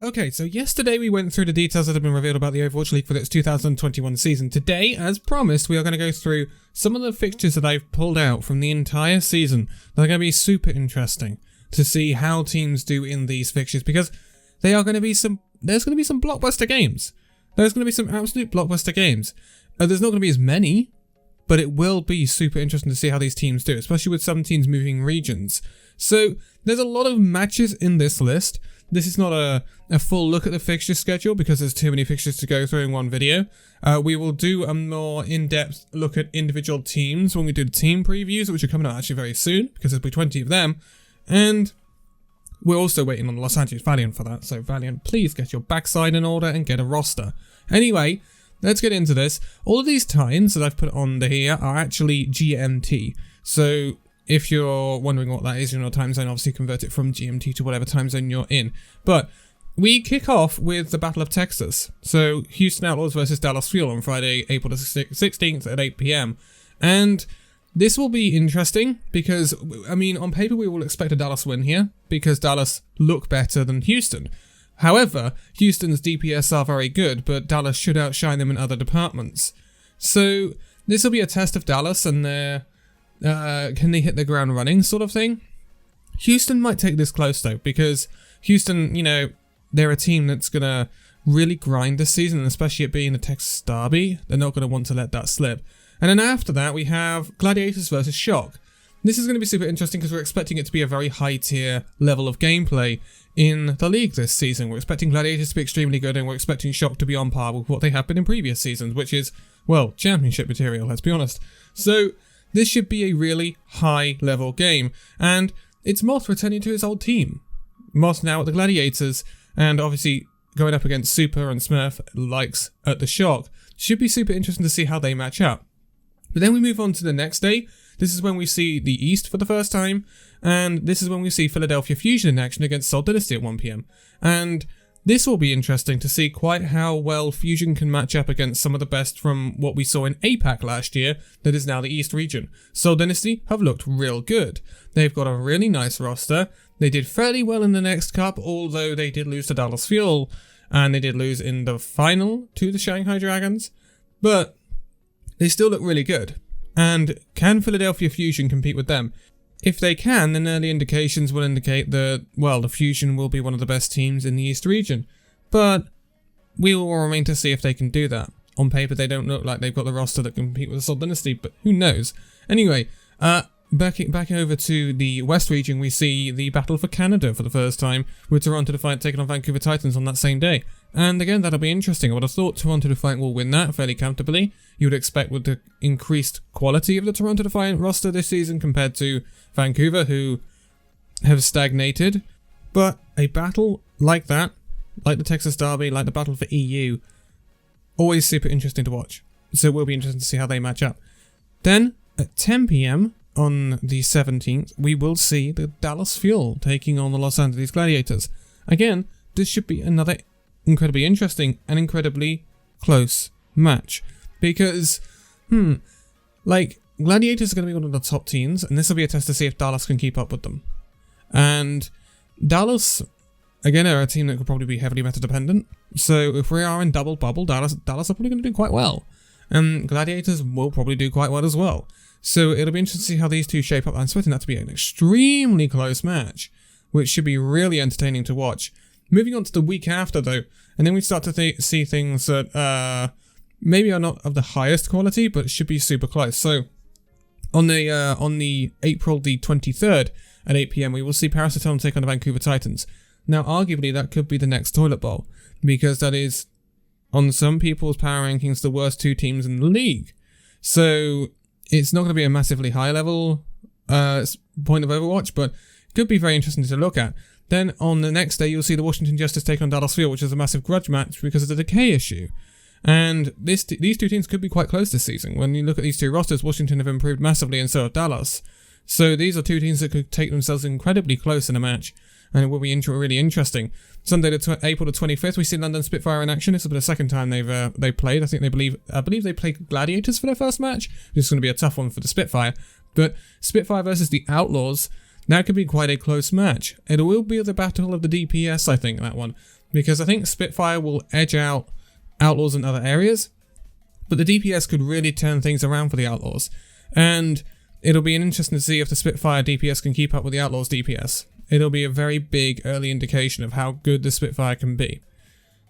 Okay, so yesterday we went through the details that have been revealed about the Overwatch League for its 2021 season. Today, as promised, we are going to go through some of the fixtures that I've pulled out from the entire season. They're going to be super interesting to see how teams do in these fixtures, because there's going to be some blockbuster games. There's going to be some absolute blockbuster games. There's not going to be as many, but it will be super interesting to see how these teams do, especially with some teams moving regions. So there's a lot of matches in this list. This is not a full look at the fixture schedule because there's too many fixtures to go through in one video. We will do a more in-depth look at individual teams when we do the team previews, which are coming out actually very soon because there'll be 20 of them. And we're also waiting on Los Angeles Valiant for that. So Valiant, please get your backside in order and get a roster. Anyway, let's get into this. All of these times that I've put on here are actually GMT. So if you're wondering what that is in your time zone, obviously convert it from GMT to whatever time zone you're in. But we kick off with the Battle of Texas. So Houston Outlaws versus Dallas Fuel on Friday, April the 16th at 8 PM. And this will be interesting because, I mean, on paper we will expect a Dallas win here because Dallas look better than Houston. However, Houston's DPS are very good, but Dallas should outshine them in other departments. So this will be a test of Dallas and their can they hit the ground running sort of thing. Houston might take this close though, because Houston, you know, they're a team that's going to really grind this season, and especially it being the Texas Derby, they're not going to want to let that slip. And then after that, we have Gladiators versus Shock. This is going to be super interesting because we're expecting it to be a very high tier level of gameplay in the league this season. We're expecting Gladiators to be extremely good, and we're expecting Shock to be on par with what they have been in previous seasons, which is, well, championship material, let's be honest. So this should be a really high-level game, and it's Moth returning to his old team. Moth now at the Gladiators, and obviously going up against Super and Smurf likes at the Shock. Should be super interesting to see how they match up. But then we move on to the next day. This is when we see the East for the first time, and this is when we see Philadelphia Fusion in action against Seoul Dynasty at 1 PM. And this will be interesting to see quite how well Fusion can match up against some of the best from what we saw in APAC last year, that is now the East region. Seoul Dynasty have looked real good. They've got a really nice roster. They did fairly well in the next cup, although they did lose to Dallas Fuel, and they did lose in the final to the Shanghai Dragons. But they still look really good. And can Philadelphia Fusion compete with them? If they can, then early indications will indicate that, well, the Fusion will be one of the best teams in the East region. But we will remain to see if they can do that. On paper, they don't look like they've got the roster that can compete with the Seoul Dynasty, but who knows? Anyway, back over to the West region, we see the Battle for Canada for the first time, with Toronto Defiant taking on Vancouver Titans on that same day. And again, that'll be interesting. I would have thought Toronto Defiant will win that fairly comfortably. You would expect with the increased quality of the Toronto Defiant roster this season compared to Vancouver, who have stagnated. But a battle like that, like the Texas Derby, like the Battle for EU, always super interesting to watch. So it will be interesting to see how they match up. Then, at 10 PM on the 17th, we will see the Dallas Fuel taking on the Los Angeles Gladiators. Again, this should be another incredibly interesting and incredibly close match. Because, like, Gladiators are going to be one of the top teams, and this will be a test to see if Dallas can keep up with them. And Dallas, again, are a team that could probably be heavily meta-dependent. So if we are in double bubble, Dallas are probably going to do quite well. And Gladiators will probably do quite well as well. So it'll be interesting to see how these two shape up. I'm expecting that to be an extremely close match, which should be really entertaining to watch. Moving on to the week after, though, and then we start to see things that maybe are not of the highest quality, but should be super close. So on the April the 23rd at 8 PM, we will see Paracetone take on the Vancouver Titans. Now, arguably, that could be the next toilet bowl, because that is, on some people's power rankings, the worst two teams in the league. So it's not going to be a massively high level point of Overwatch, but it could be very interesting to look at. Then on the next day, you'll see the Washington Justice take on Dallas Fuel, which is a massive grudge match because of the decay issue. And these two teams could be quite close this season. When you look at these two rosters, Washington have improved massively, and so have Dallas. So these are two teams that could take themselves incredibly close in a match, and it will be really interesting. Sunday, April the 25th, we see London Spitfire in action. This will be the second time they've played. I believe they played Gladiators for their first match. This is going to be a tough one for the Spitfire. But Spitfire versus the Outlaws, that could be quite a close match. It will be the battle of the DPS, I think, that one. because I think Spitfire will edge out Outlaws in other areas, but the DPS could really turn things around for the Outlaws, and it'll be interesting to see if the Spitfire DPS can keep up with the Outlaws DPS. It'll be a very big early indication of how good the Spitfire can be.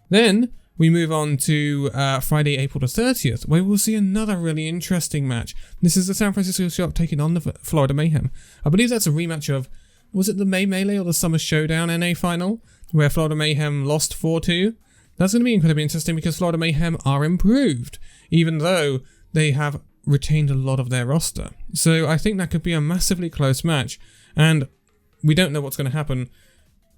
Then we move on to Friday, April the 30th, where we'll see another really interesting match. This is the San Francisco Shock taking on the Florida Mayhem. I believe that's a rematch of, was it the May Melee or the Summer Showdown NA final, where Florida Mayhem lost 4-2? That's going to be incredibly interesting because Florida Mayhem are improved, even though they have retained a lot of their roster. So I think that could be a massively close match, and we don't know what's going to happen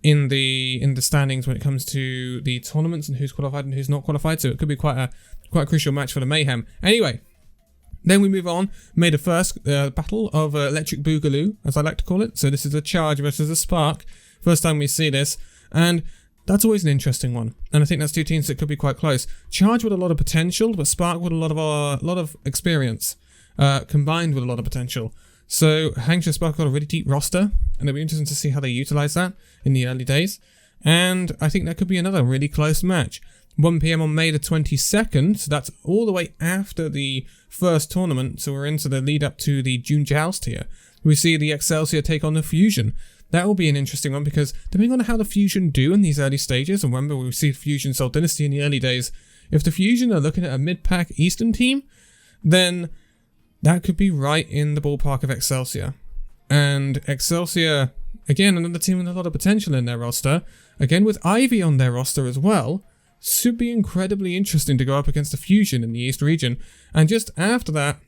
in the standings when it comes to the tournaments and who's qualified and who's not qualified, so it could be quite a crucial match for the Mayhem. Anyway, then we move on. May the 1st, Battle of Electric Boogaloo, as I like to call it. So this is a Charge versus a Spark. First time we see this, and that's always an interesting one. And I think that's two teams that could be quite close. Charge with a lot of potential, but Spark with a lot of experience, combined with a lot of potential. So Hampshire Spark got a really deep roster, and it'll be interesting to see how they utilize that in the early days. And I think that could be another really close match. 1 PM on May the 22nd, so that's all the way after the first tournament, so we're into the lead up to the June Joust here. We see the Excelsior take on the Fusion. That will be an interesting one because depending on how the Fusion do in these early stages, and remember we see Fusion Soul Dynasty in the early days, if the Fusion are looking at a mid-pack Eastern team, then that could be right in the ballpark of Excelsior. And Excelsior, again, another team with a lot of potential in their roster, again with Ivy on their roster as well, should be incredibly interesting to go up against the Fusion in the East region. And just after that,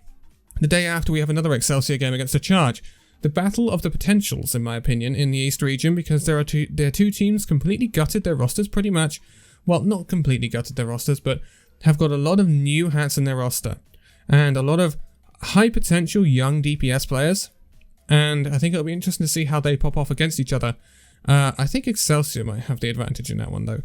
the day after, we have another Excelsior game against the Charge. The battle of the potentials, in my opinion, in the East region, because there are two teams completely gutted their rosters pretty much. Well, not completely gutted their rosters, but have got a lot of new hats in their roster. And a lot of high potential young DPS players. And I think it'll be interesting to see how they pop off against each other. I think Excelsior might have the advantage in that one, though.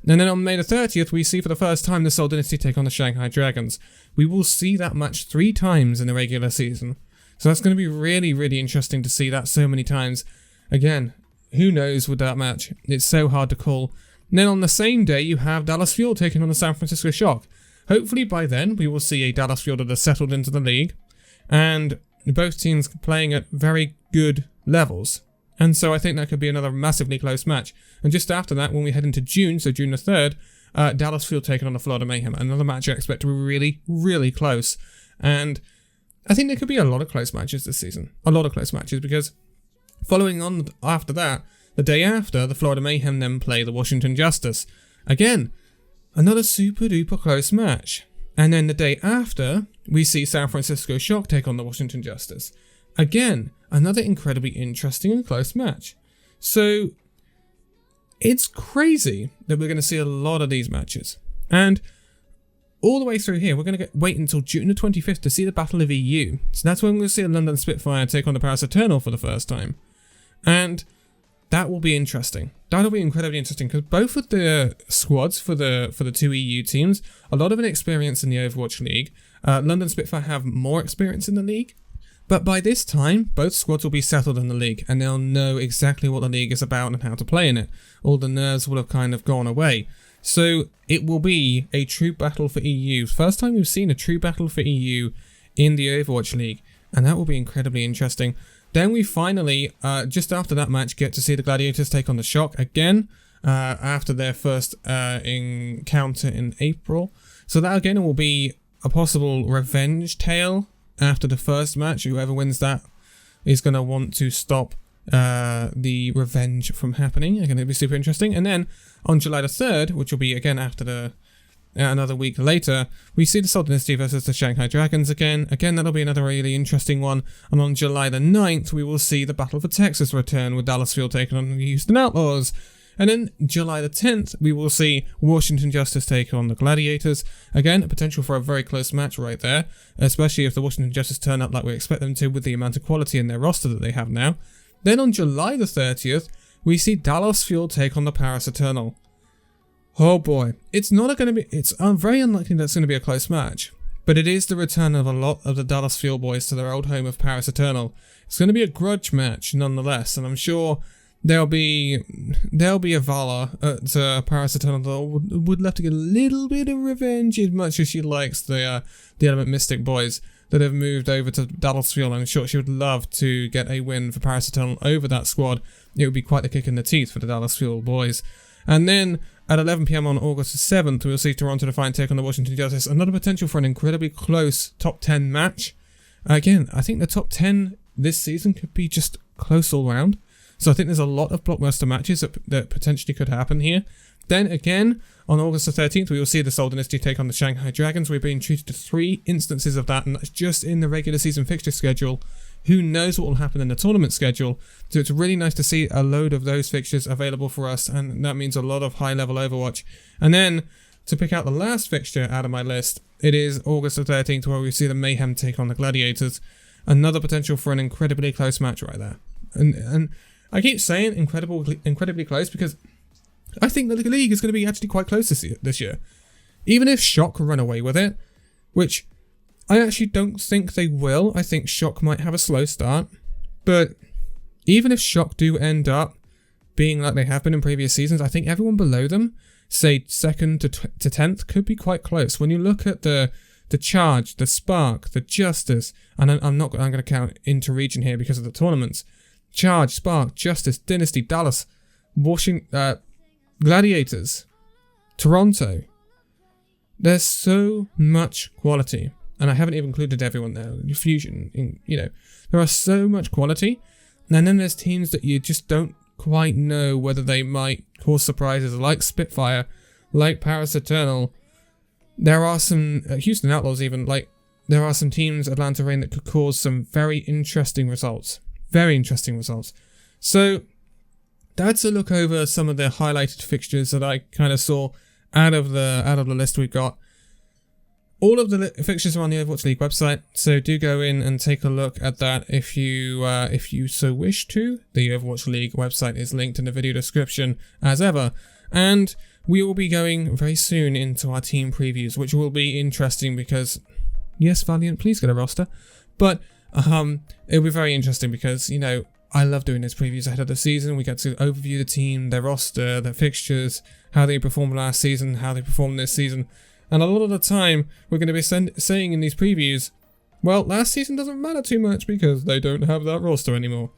And then on May the 30th, we see for the first time the Soul Dynasty take on the Shanghai Dragons. We will see that match 3 times in the regular season. So that's going to be really, really interesting to see that so many times. Again, who knows with that match? It's so hard to call. And then on the same day, you have Dallas Fuel taking on the San Francisco Shock. Hopefully by then, we will see a Dallas Fuel that has settled into the league. And both teams playing at very good levels. And so I think that could be another massively close match. And just after that, when we head into June, so June the 3rd, Dallas Fuel taking on the Florida Mayhem. Another match I expect to be really, really close. And I think there could be a lot of close matches this season. A lot of close matches, because following on after that, the day after, the Florida Mayhem then play the Washington Justice. Again, another super duper close match. And then the day after, we see San Francisco Shock take on the Washington Justice. Again, another incredibly interesting and close match. So it's crazy that we're going to see a lot of these matches. And all the way through here, we're going to wait until June the 25th to see the Battle of EU. So that's when we'll see a London Spitfire take on the Paris Eternal for the first time. And that will be interesting. That'll be incredibly interesting because both of the squads for the 2 EU teams, a lot of an experience in the Overwatch League. London Spitfire have more experience in the league. But by this time, both squads will be settled in the league and they'll know exactly what the league is about and how to play in it. All the nerves will have kind of gone away. So it will be a true battle for EU. First time we've seen a true battle for EU in the Overwatch League. And that will be incredibly interesting. Then we finally, just after that match, get to see the Gladiators take on the Shock again. After their first encounter in April. So that again will be a possible revenge tale. After the first match, whoever wins that is going to want to stop the revenge from happening. It's going to be super interesting. And then on July the 3rd, which will be again after another week later, we see the Soul Dynasty versus the Shanghai Dragons again. Again, that'll be another really interesting one. And on July the 9th, we will see the Battle for Texas return with Dallas Fuel taking on the Houston Outlaws. And then July the 10th, we will see Washington Justice take on the Gladiators. Again, a potential for a very close match right there, especially if the Washington Justice turn up like we expect them to with the amount of quality in their roster that they have now. Then on July the 30th, we see Dallas Fuel take on the Paris Eternal. Oh boy, it's very unlikely that's going to be a close match, but it is the return of a lot of the Dallas Fuel boys to their old home of Paris Eternal. It's going to be a grudge match nonetheless, and I'm sure there'll be a Vala at Paris Eternal that would love to get a little bit of revenge, as much as she likes the Element Mystic boys that have moved over to Dallasfield. I'm sure she would love to get a win for Paris Eternal over that squad. It would be quite a kick in the teeth for the Dallasfield boys. And then at 11 PM on August 7th, we'll see Toronto Defiant take on the Washington Justice. Another potential for an incredibly close top 10 match. Again, I think the top 10 this season could be just close all round. So I think there's a lot of blockbuster matches that potentially could happen here. Then again, on August the 13th, we will see the Seoul Dynasty take on the Shanghai Dragons. We're being treated to 3 instances of that, and that's just in the regular season fixture schedule. Who knows what will happen in the tournament schedule? So it's really nice to see a load of those fixtures available for us, and that means a lot of high-level Overwatch. And then, to pick out the last fixture out of my list, it is August the 13th, where we see the Mayhem take on the Gladiators. Another potential for an incredibly close match right there. And I keep saying incredibly close because I think the league is going to be actually quite close this year. Even if Shock run away with it, which I actually don't think they will. I think Shock might have a slow start. But even if Shock do end up being like they have been in previous seasons, I think everyone below them, say 2nd to 10th, could be quite close. When you look at the Charge, the Spark, the Justice, and I'm going to count inter-region here because of the tournaments. Charge, Spark, Justice, Dynasty, Dallas, Washington, Gladiators, Toronto. There's so much quality, and I haven't even included everyone there. Fusion, there are so much quality, and then there's teams that you just don't quite know whether they might cause surprises, like Spitfire, like Paris Eternal. There are some Houston Outlaws even, there are some teams, Atlanta Reign, that could cause some very interesting results. Very interesting results. So that's a look over some of the highlighted fixtures that I kind of saw out of the list we've got. All of the fixtures are on the Overwatch League website, so do go in and take a look at that if you so wish to. The Overwatch League website is linked in the video description as ever, and we will be going very soon into our team previews, which will be interesting because, yes, Valiant, please get a roster, but it'll be very interesting because, I love doing those previews ahead of the season. We get to overview the team, their roster, their fixtures, how they performed last season, how they performed this season. And a lot of the time, we're going to be saying in these previews, well, last season doesn't matter too much because they don't have that roster anymore.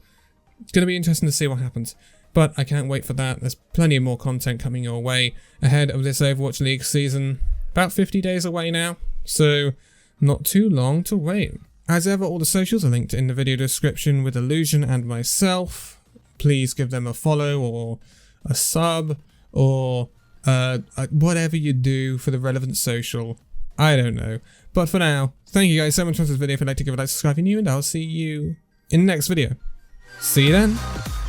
It's going to be interesting to see what happens. But I can't wait for that. There's plenty of more content coming your way ahead of this Overwatch League season. About 50 days away now, so not too long to wait. As ever, all the socials are linked in the video description with Illusion and myself. Please give them a follow or a sub or whatever you do for the relevant social. I don't know. But for now, thank you guys so much for this video. If you'd like to give it a like, subscribe if you're new, and I'll see you in the next video. See you then.